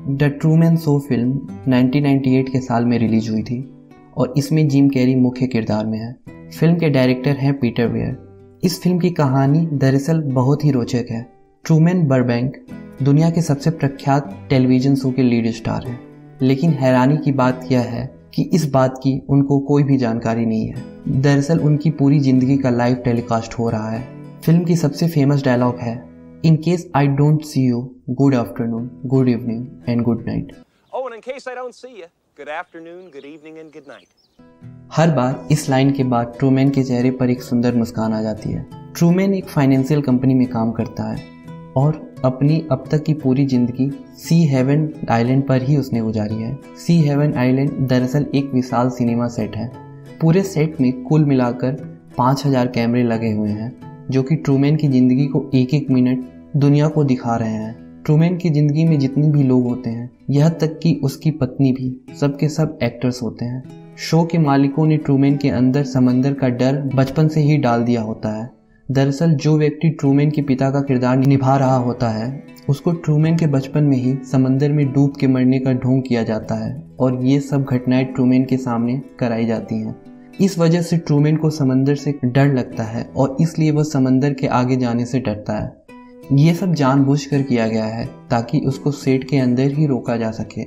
The Trueman show film 1998 के साल में रिलीज हुई थी और इसमें जिम कैरी मुख्य किरदार में है। फिल्म के डायरेक्टर हैं पीटर वेयर। इस फिल्म की कहानी दरअसल बहुत ही रोचक है। ट्रूमैन बर्बैंक दुनिया के सबसे प्रख्यात टेलीविज़न शो के लीड स्टार हैं, लेकिन हैरानी की बात यह है कि इस बात की उनको कोई भी जानकारी नहीं है। दरअसल उनकी पूरी ज़िंदगी का लाइव टेलीकास्ट हो रहा है। फिल्म की सबसे फेमस डायलॉग है, In case I don't see you, good afternoon, good evening and good night. Oh, and in case I don't see you, good afternoon, good evening and good night. हर बार इस line के बाद Trueman के चेहरे पर एक सुंदर मुस्कान आ जाती है। ट्रूमैन एक फाइनेंशियल कंपनी में काम करता है और अपनी अब तक की पूरी जिंदगी सी हेवन आइलैंड पर ही उसने गुजारी है। सी हेवन आइलैंड दरअसल एक विशाल सिनेमा सेट है। पूरे सेट में कुल मिलाकर 5000 कैमरे लगे हुए हैं, जो कि ट्रूमैन की ज़िंदगी को एक एक मिनट दुनिया को दिखा रहे हैं। ट्रूमैन की ज़िंदगी में जितने भी लोग होते हैं, यह तक कि उसकी पत्नी भी, सब के सब एक्टर्स होते हैं। शो के मालिकों ने ट्रूमैन के अंदर समंदर का डर बचपन से ही डाल दिया होता है। दरअसल जो व्यक्ति ट्रूमैन के पिता का किरदार निभा रहा होता है, उसको ट्रूमैन के बचपन में ही समंदर में डूब के मरने का ढोंग किया जाता है और ये सब घटनाएं ट्रूमैन के सामने कराई जाती हैं। इस वजह से ट्रूमैन को समंदर से डर लगता है और इसलिए वह समंदर के आगे जाने से डरता है। ये सब जानबूझकर किया गया है ताकि उसको सेट के अंदर ही रोका जा सके।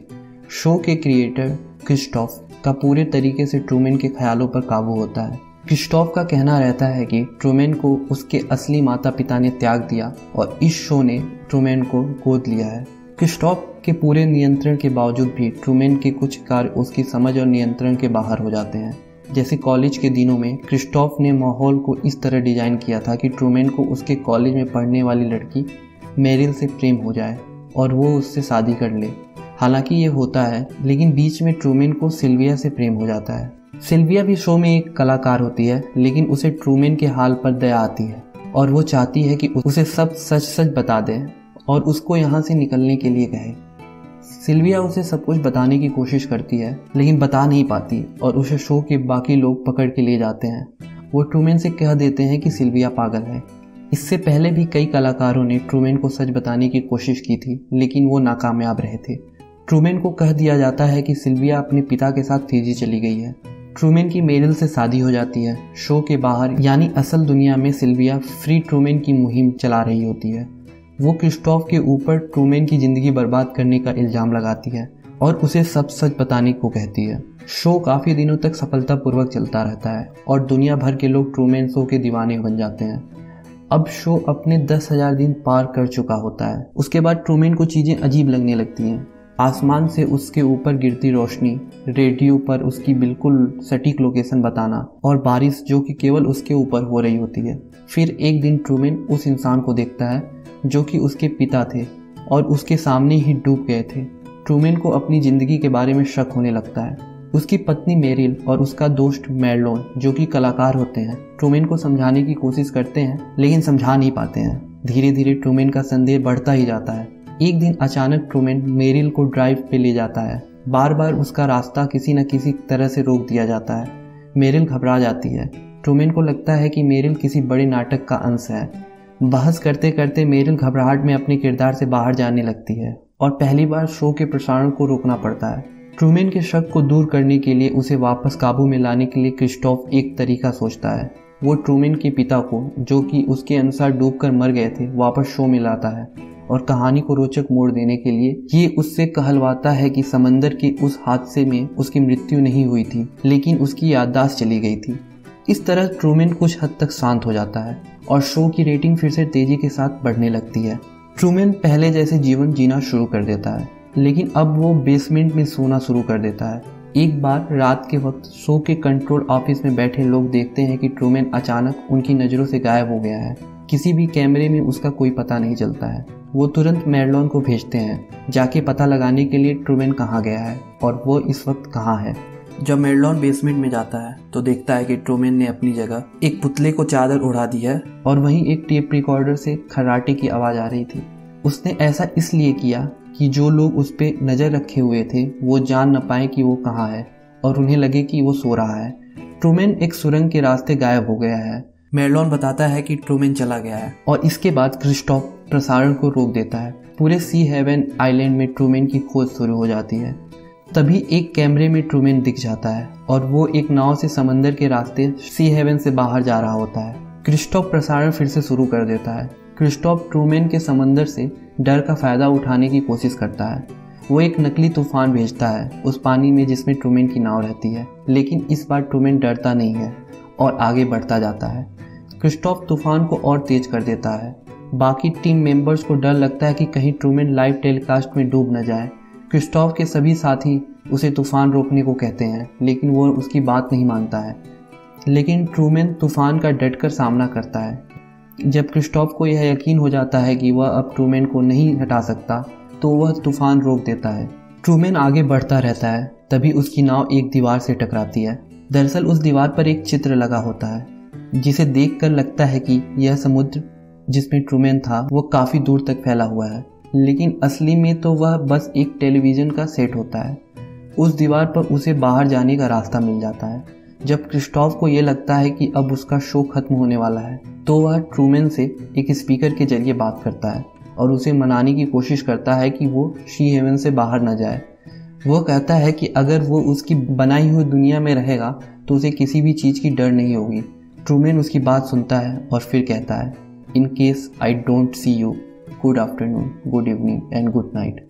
शो के क्रिएटर क्रिस्टोफ का पूरे तरीके से ट्रूमैन के ख्यालों पर काबू होता है। क्रिस्टोफ का कहना रहता है कि ट्रूमैन को उसके असली माता पिता ने त्याग दिया और इस शो ने ट्रूमैन को गोद लिया है। क्रिस्टोफ के पूरे नियंत्रण के बावजूद भी ट्रूमैन के कुछ कार्य उसकी समझ और नियंत्रण के बाहर हो जाते हैं। जैसे कॉलेज के दिनों में क्रिस्टोफ ने माहौल को इस तरह डिजाइन किया था कि ट्रूमैन को उसके कॉलेज में पढ़ने वाली लड़की मेरिल से प्रेम हो जाए और वो उससे शादी कर ले। हालांकि ये होता है, लेकिन बीच में ट्रूमैन को सिल्विया से प्रेम हो जाता है। सिल्विया भी शो में एक कलाकार होती है, लेकिन उसे ट्रूमैन के हाल पर दया आती है और वो चाहती है कि उसे सब सच सच बता दे और उसको यहाँ से निकलने के लिए कहे। सिल्विया उसे सब कुछ बताने की कोशिश करती है, लेकिन बता नहीं पाती और उसे शो के बाकी लोग पकड़ के ले जाते हैं। वो ट्रूमैन से कह देते हैं कि सिल्विया पागल है। इससे पहले भी कई कलाकारों ने ट्रूमैन को सच बताने की कोशिश की थी, लेकिन वो नाकामयाब रहे थे। ट्रूमैन को कह दिया जाता है कि सिल्विया अपने पिता के साथ फिजी चली गई है। ट्रूमैन की मेरिल से शादी हो जाती है। शो के बाहर यानी असल दुनिया में सिल्विया फ्री ट्रूमैन की मुहिम चला रही होती है। वो क्रिस्टोफ के ऊपर ट्रूमैन की ज़िंदगी बर्बाद करने का इल्ज़ाम लगाती है और उसे सब सच बताने को कहती है। शो काफ़ी दिनों तक सफलतापूर्वक चलता रहता है और दुनिया भर के लोग ट्रूमैन शो के दीवाने बन जाते हैं। अब शो अपने 10,000 दिन पार कर चुका होता है। उसके बाद ट्रूमैन को चीज़ें अजीब लगने लगती हैं। आसमान से उसके ऊपर गिरती रोशनी, रेडियो पर उसकी बिल्कुल सटीक लोकेशन बताना और बारिश जो कि केवल उसके ऊपर हो रही होती है। फिर एक दिन ट्रूमैन उस इंसान को देखता है जो कि उसके पिता थे और उसके सामने ही डूब गए थे। ट्रूमैन को अपनी ज़िंदगी के बारे में शक होने लगता है। उसकी पत्नी मेरिल और उसका दोस्त मेरलोन, जो कि कलाकार होते हैं, ट्रूमैन को समझाने की कोशिश करते हैं, लेकिन समझा नहीं पाते हैं। धीरे धीरे ट्रूमैन का संदेह बढ़ता ही जाता है। एक दिन अचानक ट्रूमैन मेरिल को ड्राइव पे ले जाता है। बार बार उसका रास्ता किसी न किसी तरह से रोक दिया जाता है। मेरिल घबरा जाती है। ट्रूमैन को लगता है कि मेरिल किसी बड़े नाटक का अंश है। बहस करते करते मेरिल घबराहट में अपने किरदार से बाहर जाने लगती है और पहली बार शो के प्रसारण को रोकना पड़ता है। ट्रूमैन के शक को दूर करने के लिए उसे वापस काबू में लाने के लिए क्रिस्टोफ एक तरीका सोचता है। वो ट्रूमैन के पिता को, जो कि उसके अनुसार डूबकर मर गए थे, वापस शो में लाता है और कहानी को रोचक मोड़ देने के लिए ये उससे कहलवाता है कि समंदर के उस हादसे में उसकी मृत्यु नहीं हुई थी, लेकिन उसकी याददाश्त चली गई थी। इस तरह ट्रूमैन कुछ हद तक शांत हो जाता है और शो की रेटिंग फिर से तेजी के साथ बढ़ने लगती है। ट्रूमैन पहले जैसे जीवन जीना शुरू कर देता है, लेकिन अब वो बेसमेंट में सोना शुरू कर देता है। एक बार रात के वक्त शो के कंट्रोल ऑफिस में बैठे लोग देखते हैं कि ट्रूमैन अचानक उनकी नज़रों से गायब हो गया है। किसी भी कैमरे में उसका कोई पता नहीं चलता है। वो तुरंत मेरलोन को भेजते हैं जाके पता लगाने के लिए ट्रूमैन कहाँ गया है और वो इस वक्त कहाँ है। जब मेरलोन बेसमेंट में जाता है तो देखता है कि ट्रूमैन ने अपनी जगह एक पुतले को चादर उड़ा दी है और वहीं एक टेप रिकॉर्डर से खर्राटे की आवाज़ आ रही थी। उसने ऐसा इसलिए किया कि जो लोग उस पर नज़र रखे हुए थे वो जान न पाए कि वो कहाँ है और उन्हें लगे कि वो सो रहा है। ट्रूमैन एक सुरंग के रास्ते गायब हो गया है। मेरलोन बताता है कि ट्रूमैन चला गया है और इसके बाद क्रिस्टोफ प्रसारण को रोक देता है। पूरे सी हेवन आइलैंड में ट्रूमैन की खोज शुरू हो जाती है। तभी एक कैमरे में ट्रूमैन दिख जाता है और वो एक नाव से समंदर के रास्ते सी हेवन से बाहर जा रहा होता है। क्रिस्टोफ प्रसारण फिर से शुरू कर देता है। क्रिस्टोफ ट्रूमैन के समंदर से डर का फ़ायदा उठाने की कोशिश करता है। वो एक नकली तूफान भेजता है उस पानी में जिसमें ट्रूमैन की नाव रहती है, लेकिन इस बार ट्रूमैन डरता नहीं है और आगे बढ़ता जाता है। क्रिस्टोफ तूफान को और तेज कर देता है। बाकी टीम मेंबर्स को डर लगता है कि कहीं ट्रूमैन लाइव टेलीकास्ट में डूब न जाए। क्रिस्टोफ के सभी साथी उसे तूफान रोकने को कहते हैं, लेकिन वो उसकी बात नहीं मानता है। लेकिन ट्रूमैन तूफान का डटकर सामना करता है। जब क्रिस्टोफ को यह यकीन हो जाता है कि वह अब ट्रूमैन को नहीं हटा सकता, तो वह तूफान रोक देता है। ट्रूमैन आगे बढ़ता रहता है। तभी उसकी नाव एक दीवार से टकराती है। दरअसल उस दीवार पर एक चित्र लगा होता है, जिसे देखकर लगता है कि यह समुद्र जिसमें ट्रूमैन था वो काफ़ी दूर तक फैला हुआ है, लेकिन असली में तो वह बस एक टेलीविज़न का सेट होता है। उस दीवार पर उसे बाहर जाने का रास्ता मिल जाता है। जब क्रिस्टोफ को यह लगता है कि अब उसका शो खत्म होने वाला है, तो वह ट्रूमैन से एक स्पीकर के जरिए बात करता है और उसे मनाने की कोशिश करता है कि वो सी हेवन से बाहर न जाए। वो कहता है कि अगर वो उसकी बनाई हुई दुनिया में रहेगा तो उसे किसी भी चीज़ की डर नहीं होगी। ट्रूमैन उसकी बात सुनता है और फिर कहता है, in case I don't see you, good afternoon, good evening and good night.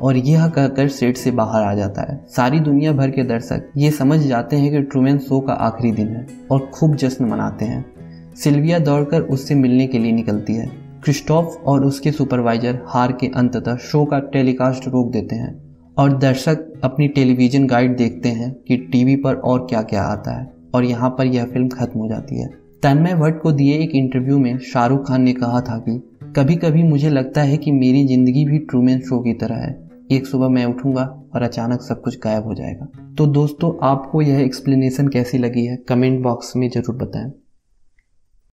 और यह कहकर सेट से बाहर आ जाता है। सारी दुनिया भर के दर्शक ये समझ जाते हैं कि ट्रूमैन शो का आखिरी दिन है और खूब जश्न मनाते हैं। सिल्विया दौड़कर उससे मिलने के लिए निकलती है। क्रिस्टोफ और उसके सुपरवाइजर हार के अंततः शो का टेलीकास्ट रोक देते हैं और दर्शक अपनी टेलीविज़न गाइड देखते हैं कि टीवी पर और क्या क्या आता है, और यहाँ पर यह फिल्म खत्म हो जाती है। तन्मय भट्ट को दिए एक इंटरव्यू में शाहरुख खान ने कहा था कि कभी कभी मुझे लगता है कि मेरी ज़िंदगी भी ट्रूमैन शो की तरह है। एक सुबह मैं उठूंगा और अचानक सब कुछ गायब हो जाएगा। तो दोस्तों, आपको यह एक्सप्लेनेशन कैसी लगी है कमेंट बॉक्स में ज़रूर बताएं।